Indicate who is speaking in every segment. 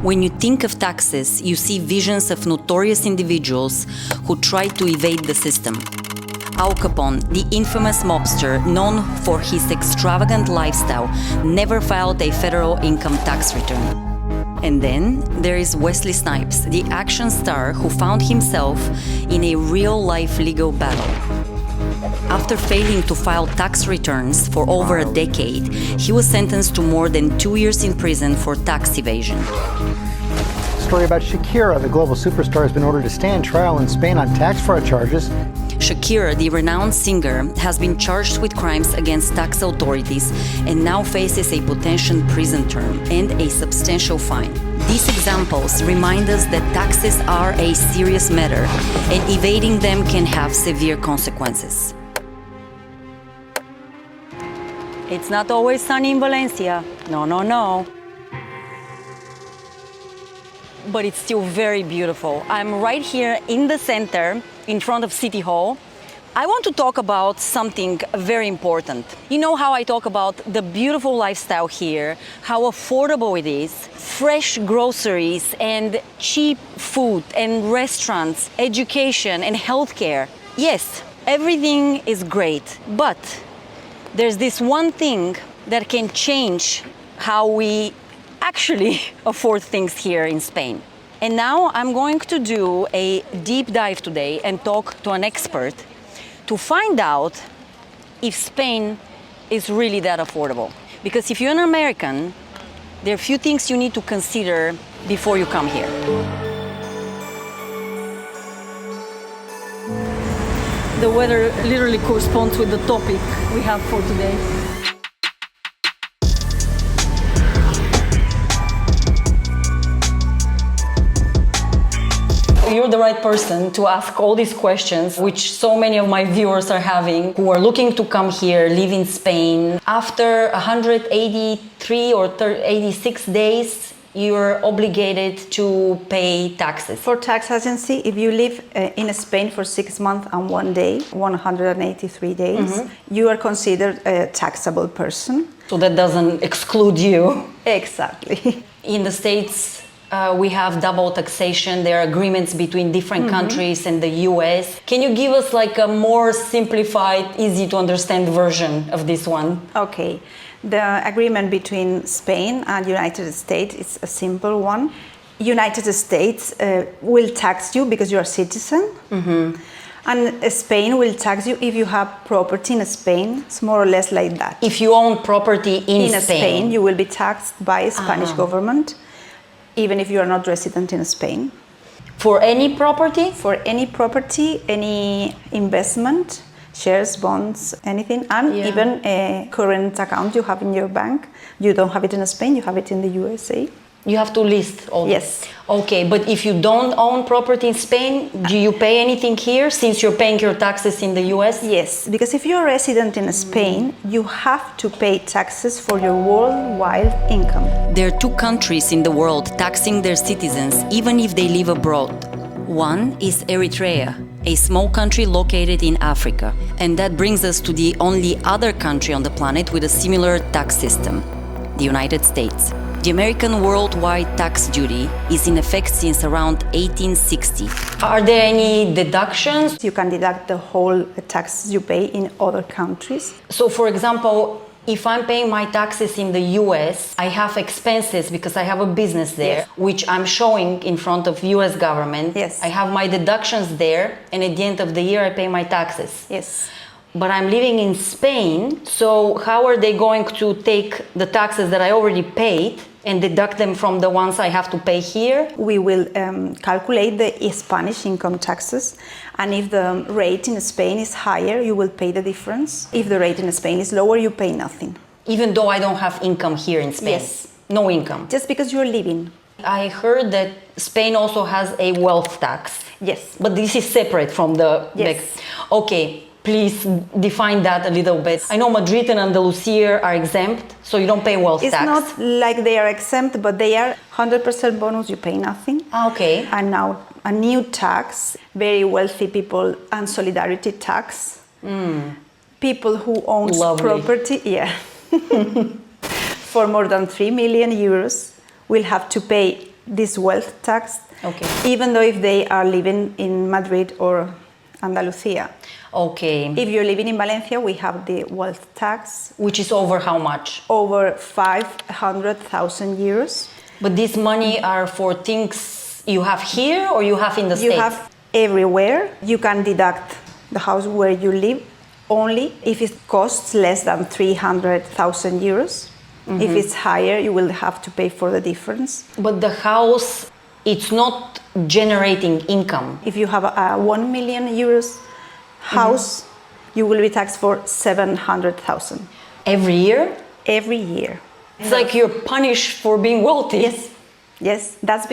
Speaker 1: When you think of taxes, you see visions of notorious individuals who try to evade the system. Al Capone, the infamous mobster known for his extravagant lifestyle, never filed a federal income tax return. And then there is Wesley Snipes, the action star who found himself in a real-life legal battle. After failing to file tax returns for over a decade, he was sentenced to more than 2 years in prison for tax evasion.
Speaker 2: Story about Shakira, the global superstar, has been ordered to stand trial in Spain on tax fraud charges.
Speaker 1: Shakira, the renowned singer, has been charged with crimes against tax authorities and now faces a potential prison term and a substantial fine. These examples remind us that taxes are a serious matter and evading them can have severe consequences. It's not always sunny in Valencia. No, no, no. But it's still very beautiful. I'm right here in the center, in front of City Hall. I want to talk about something very important. You know how I talk about the beautiful lifestyle here, how affordable it is, fresh groceries and cheap food and restaurants, education and healthcare. Yes, everything is great, but there's this one thing that can change how we actually afford things here in Spain. And now I'm going to do a deep dive today and talk to an expert to find out if Spain is really that affordable. Because if you're an American, there are a few things you need to consider before you come here. The weather literally corresponds with the topic we have for today. You're the right person to ask all these questions, which so many of my viewers are having, who are looking to come here, live in Spain. After 183 or 86 days, you're obligated to pay taxes.
Speaker 3: For tax agency, if you live in Spain for 6 months and 1 day, 183 days, you are considered a taxable person.
Speaker 1: So that doesn't exclude you.
Speaker 3: Exactly.
Speaker 1: In the States, we have double taxation. There are agreements between different countries and the US. Can you give us like a more simplified, easy to understand version of this one?
Speaker 3: Okay. The agreement between Spain and United States is a simple one. United States will tax you because you're a citizen. And Spain will tax you if you have property in Spain. It's more or less like that.
Speaker 1: If you own property in
Speaker 3: Spain, you will be taxed by the Spanish government, even if you are not resident in Spain.
Speaker 1: For any property?
Speaker 3: For any property, any investment, shares, bonds, anything, and even a current account you have in your bank. You don't have it in Spain, you have it in the USA.
Speaker 1: You have to list all
Speaker 3: Yes.
Speaker 1: Okay, but if you don't own property in Spain, do you pay anything here since you're paying your taxes in the US?
Speaker 3: Yes, because if you're a resident in Spain, you have to pay taxes for your worldwide income.
Speaker 1: There are two countries in the world taxing their citizens even if they live abroad. One is Eritrea, a small country located in Africa. And that brings us to the only other country on the planet with a similar tax system, the United States. The American worldwide tax duty is in effect since around 1860. Are there any deductions?
Speaker 3: You can deduct the whole taxes you pay in other countries.
Speaker 1: So, for example, if I'm paying my taxes in the US, I have expenses because I have a business there, which I'm showing in front of US government.
Speaker 3: Yes.
Speaker 1: I have my deductions there, and at the end of the year, I pay my taxes.
Speaker 3: Yes.
Speaker 1: But I'm living in Spain, so how are they going to take the taxes that I already paid and deduct them from the ones I have to pay here?
Speaker 3: We will calculate the Spanish income taxes, and if the rate in Spain is higher, you will pay the difference. If the rate in Spain is lower, you pay nothing.
Speaker 1: Even though I don't have income here in Spain?
Speaker 3: Yes.
Speaker 1: No income?
Speaker 3: Just because you're living.
Speaker 1: I heard that Spain also has a wealth tax.
Speaker 3: Yes.
Speaker 1: But this is separate from the...
Speaker 3: Yes.
Speaker 1: Okay. Please define that a little bit. I know Madrid and Andalusia are exempt, so you don't pay wealth tax.
Speaker 3: It's not like they are exempt, but they are 100% bonus, you pay nothing.
Speaker 1: Okay.
Speaker 3: And now a new tax, very wealthy people, and solidarity tax. People who own property, for more than 3 million euros will have to pay this wealth tax,
Speaker 1: Okay.
Speaker 3: even though if they are living in Madrid or Andalusia.
Speaker 1: Okay.
Speaker 3: If you're living in Valencia, we have the wealth tax
Speaker 1: Which is over how much?
Speaker 3: over 500,000 euros.
Speaker 1: But these money are for things you have here or you have in the
Speaker 3: You
Speaker 1: States?
Speaker 3: have everywhere. You can deduct the house where you live only if it costs less than 300,000 euros. If it's higher, you will have to pay for the difference.
Speaker 1: But the house, it's not generating income.
Speaker 3: If you have a 1 million euros house, you will be taxed for 700,000
Speaker 1: Every year?
Speaker 3: every year.
Speaker 1: It's like you're punished for being wealthy.
Speaker 3: Yes, that's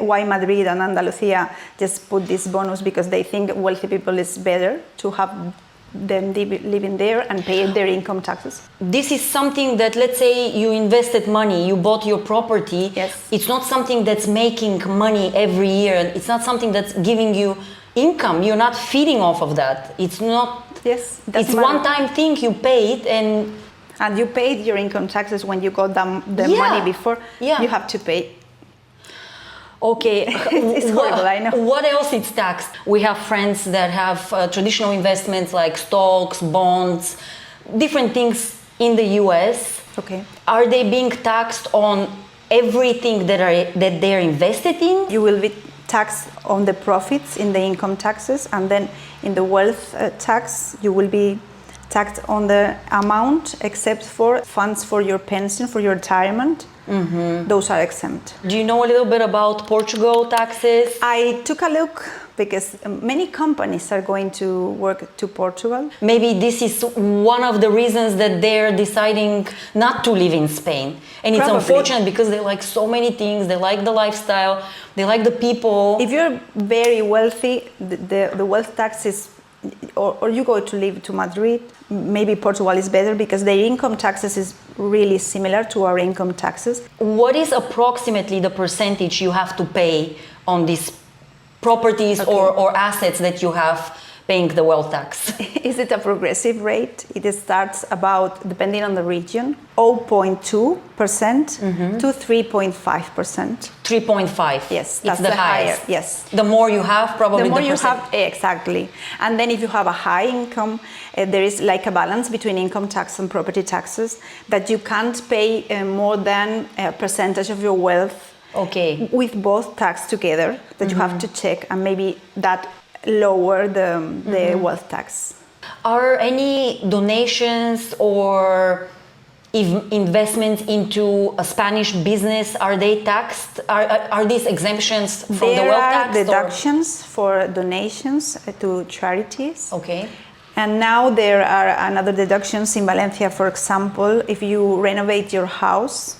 Speaker 3: why Madrid and Andalusia just put this bonus, because they think wealthy people is better to have them living there and pay their income taxes.
Speaker 1: This is something that, let's say you invested money, you bought your property.
Speaker 3: Yes.
Speaker 1: It's not something that's making money every year. It's not something that's giving you income. You're not feeding off of that. It's not.
Speaker 3: Yes,
Speaker 1: It's one-time thing. You paid and
Speaker 3: you paid your income taxes when you got the
Speaker 1: Yeah.
Speaker 3: money before.
Speaker 1: Yeah.
Speaker 3: You have to pay.
Speaker 1: okay.
Speaker 3: It's horrible, I know.
Speaker 1: What else is taxed? We have friends that have traditional investments like stocks, bonds, different things in the US.
Speaker 3: Okay.
Speaker 1: Are they being taxed on everything that they're invested in?
Speaker 3: You will be taxed on the profits in the income taxes, and then in the wealth tax, you will be taxed on the amount except for funds for your pension, for your retirement. Those are exempt.
Speaker 1: Do you know a little bit about Portugal taxes?
Speaker 3: I took a look because many companies are going to work to Portugal.
Speaker 1: Maybe this is one of the reasons that they're deciding not to live in Spain. And it's
Speaker 3: Probably.
Speaker 1: unfortunate because they like so many things. They like the lifestyle, they like the people.
Speaker 3: If you're very wealthy, the wealth tax is, or you go to live to Madrid, maybe Portugal is better because their income taxes is really similar to our income taxes.
Speaker 1: What is approximately the percentage you have to pay on these properties or assets that you have paying the wealth tax?
Speaker 3: Is it a progressive rate? It starts about, depending on the region, 0.2% to 3.5%.
Speaker 1: 3.5.
Speaker 3: Yes,
Speaker 1: It's
Speaker 3: that's
Speaker 1: the
Speaker 3: the higher,
Speaker 1: highest.
Speaker 3: yes.
Speaker 1: The more you have, probably
Speaker 3: The more you
Speaker 1: percent.
Speaker 3: have, exactly. And then if you have a high income, there is like a balance between income tax and property taxes, that you can't pay more than a percentage of your wealth
Speaker 1: Okay.
Speaker 3: with both tax together, that you have to check, and maybe that lower the wealth tax.
Speaker 1: Are any donations or investments into a Spanish business, are they taxed? Are these exemptions from the
Speaker 3: There
Speaker 1: wealth
Speaker 3: are
Speaker 1: tax? or-
Speaker 3: deductions for donations to charities.
Speaker 1: Okay.
Speaker 3: And now there are another deductions in Valencia, for example, if you renovate your house,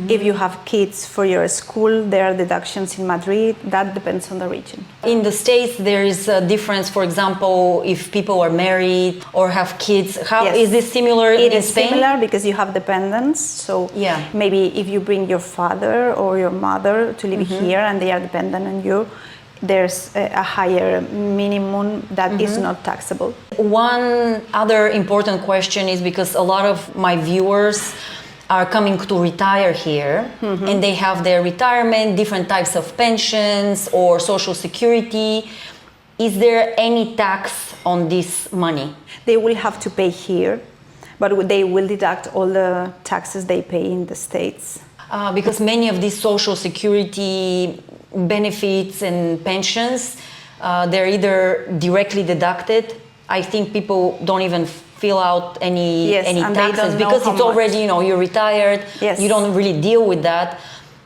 Speaker 3: if you have kids for your school, there are deductions in Madrid. That depends on the region.
Speaker 1: In the States, there is a difference, for example, if people are married or have kids. How
Speaker 3: Yes.
Speaker 1: is this similar
Speaker 3: It
Speaker 1: in
Speaker 3: is
Speaker 1: Spain?
Speaker 3: similar because you have dependents. So
Speaker 1: Yeah.
Speaker 3: maybe if you bring your father or your mother to live here and they are dependent on you, there's a higher minimum that is not taxable.
Speaker 1: One other important question is because a lot of my viewers are coming to retire here and they have their retirement, different types of pensions or social security. Is there any tax on this money?
Speaker 3: They will have to pay here, but they will deduct all the taxes they pay in the States.
Speaker 1: Because many of these social security benefits and pensions, they're either directly deducted. I think people don't even fill out any
Speaker 3: Yes, and they
Speaker 1: taxes
Speaker 3: don't know
Speaker 1: because
Speaker 3: how
Speaker 1: it's already,
Speaker 3: much.
Speaker 1: you're retired.
Speaker 3: Yes.
Speaker 1: You don't really deal with that.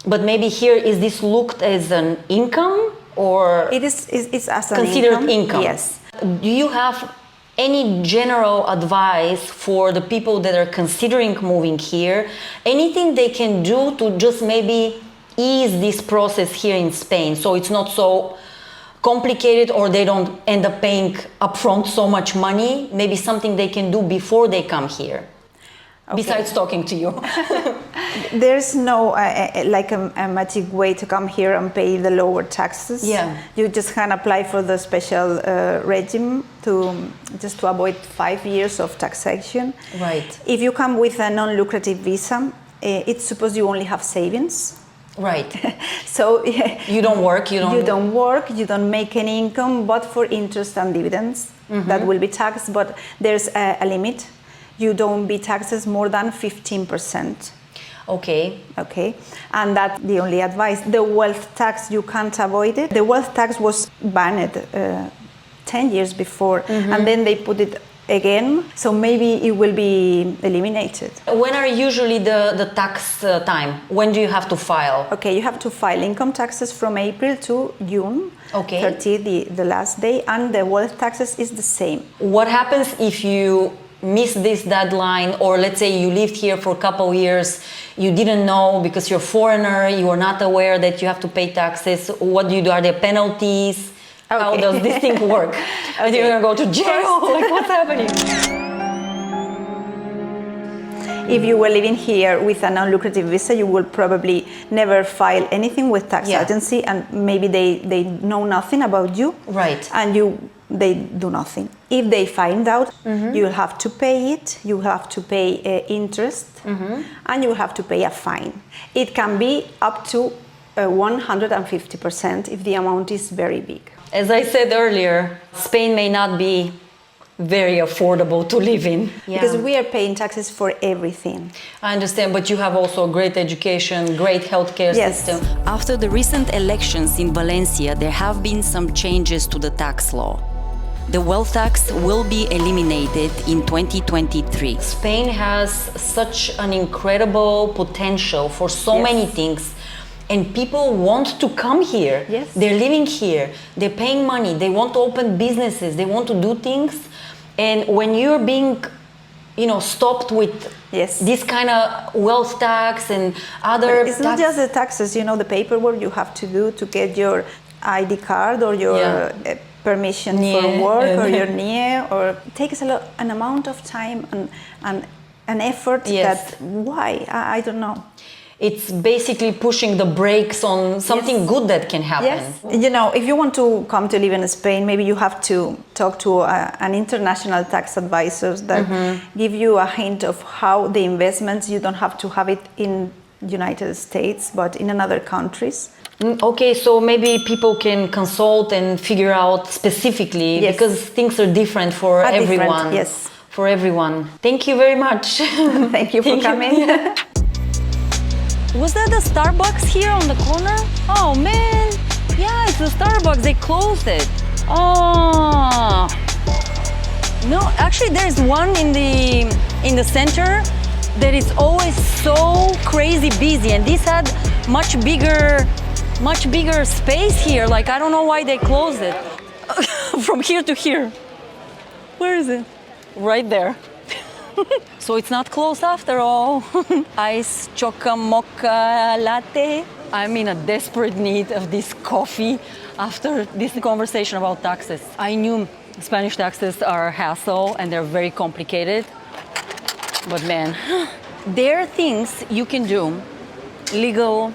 Speaker 1: But maybe here, is this looked as an income or
Speaker 3: It's as an
Speaker 1: considered income?
Speaker 3: Yes.
Speaker 1: Do you have any general advice for the people that are considering moving here? Anything they can do to just maybe ease this process here in Spain so it's not so complicated or they don't end up paying upfront so much money? Maybe something they can do before they come here, besides talking to you.
Speaker 3: There's no like a magic way to come here and pay the lower taxes.
Speaker 1: Yeah.
Speaker 3: You just can apply for the special regime to avoid 5 years of taxation.
Speaker 1: Right.
Speaker 3: If you come with a non-lucrative visa, it's supposed you only have savings.
Speaker 1: Right.
Speaker 3: So
Speaker 1: You don't work, you don't
Speaker 3: work, you don't make any income, but for interest and dividends that will be taxed. But there's a limit. You don't be taxed more than 15%.
Speaker 1: Okay.
Speaker 3: Okay, and that's the only advice. The wealth tax, you can't avoid it. The wealth tax was banned 10 years before, and then they put it again, so maybe it will be eliminated.
Speaker 1: When are usually the tax time? When do you have to file?
Speaker 3: Okay, you have to file income taxes from April to June.
Speaker 1: Okay.
Speaker 3: 30, the last day, and the wealth taxes is the same.
Speaker 1: What happens if you miss this deadline, or let's say you lived here for a couple years, you didn't know because you're a foreigner, you are not aware that you have to pay taxes? What do you do? Are there penalties?
Speaker 3: Okay.
Speaker 1: How does this thing work? Are you gonna go to jail? Like, what's happening?
Speaker 3: If you were living here with a non-lucrative visa, you will probably never file anything with tax agency, and maybe they know nothing about you.
Speaker 1: Right.
Speaker 3: And they do nothing. If they find out, you will have to pay it, you have to pay interest, and you will have to pay a fine. It can be up to 150% if the amount is very big.
Speaker 1: As I said earlier, Spain may not be very affordable to live in.
Speaker 3: Because we are paying taxes for everything.
Speaker 1: I understand, but you have also a great education, great healthcare system. After the recent elections in Valencia, there have been some changes to the tax law. The wealth tax will be eliminated in 2023. Spain has such an incredible potential for so many things. And people want to come here.
Speaker 3: Yes.
Speaker 1: They're living here. They're paying money. They want to open businesses. They want to do things. And when you're being, stopped with this kind of wealth tax and other
Speaker 3: It's not just the taxes, the paperwork you have to do to get your ID card or your permission for work or your NIE, or it takes an amount of time and an effort that, why? I don't know.
Speaker 1: It's basically pushing the brakes on something good that can happen.
Speaker 3: Yes. If you want to come to live in Spain, maybe you have to talk to an international tax advisor that give you a hint of how the investments, you don't have to have it in United States, but in other countries.
Speaker 1: Okay, so maybe people can consult and figure out specifically, because things are different for everyone.
Speaker 3: Yes.
Speaker 1: For everyone. Thank you very much.
Speaker 3: Thank you for coming.
Speaker 1: Was that the Starbucks here on the corner? Oh man, yeah, it's the Starbucks. They closed it. Oh. No, actually there's one in the center that is always so crazy busy, and this had much bigger space here. Like, I don't know why they closed it. From here to here. Where is it? Right there. So it's not closed after all. Ice choca mocha latte. I'm in a desperate need of this coffee after this conversation about taxes. I knew Spanish taxes are a hassle and they're very complicated. But man, there are things you can do, legal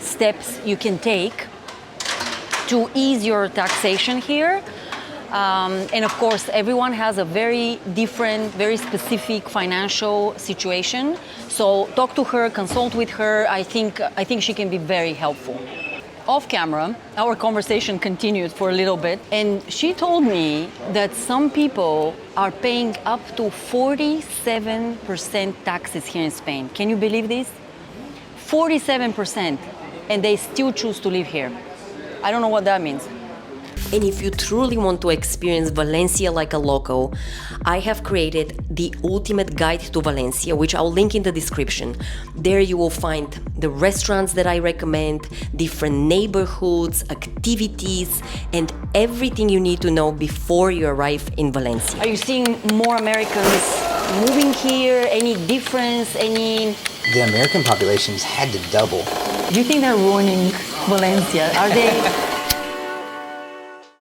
Speaker 1: steps you can take to ease your taxation here. And of course, everyone has a very different, very specific financial situation. So talk to her, consult with her. I think she can be very helpful. Off camera, our conversation continued for a little bit, and she told me that some people are paying up to 47% taxes here in Spain. Can you believe this? 47%, and they still choose to live here. I don't know what that means. And if you truly want to experience Valencia like a local, I have created the ultimate guide to Valencia, which I'll link in the description. There you will find the restaurants that I recommend, different neighborhoods, activities, and everything you need to know before you arrive in Valencia. Are you seeing more Americans moving here? Any difference?
Speaker 4: The American populations had to double.
Speaker 1: Do you think they're ruining Valencia? Are they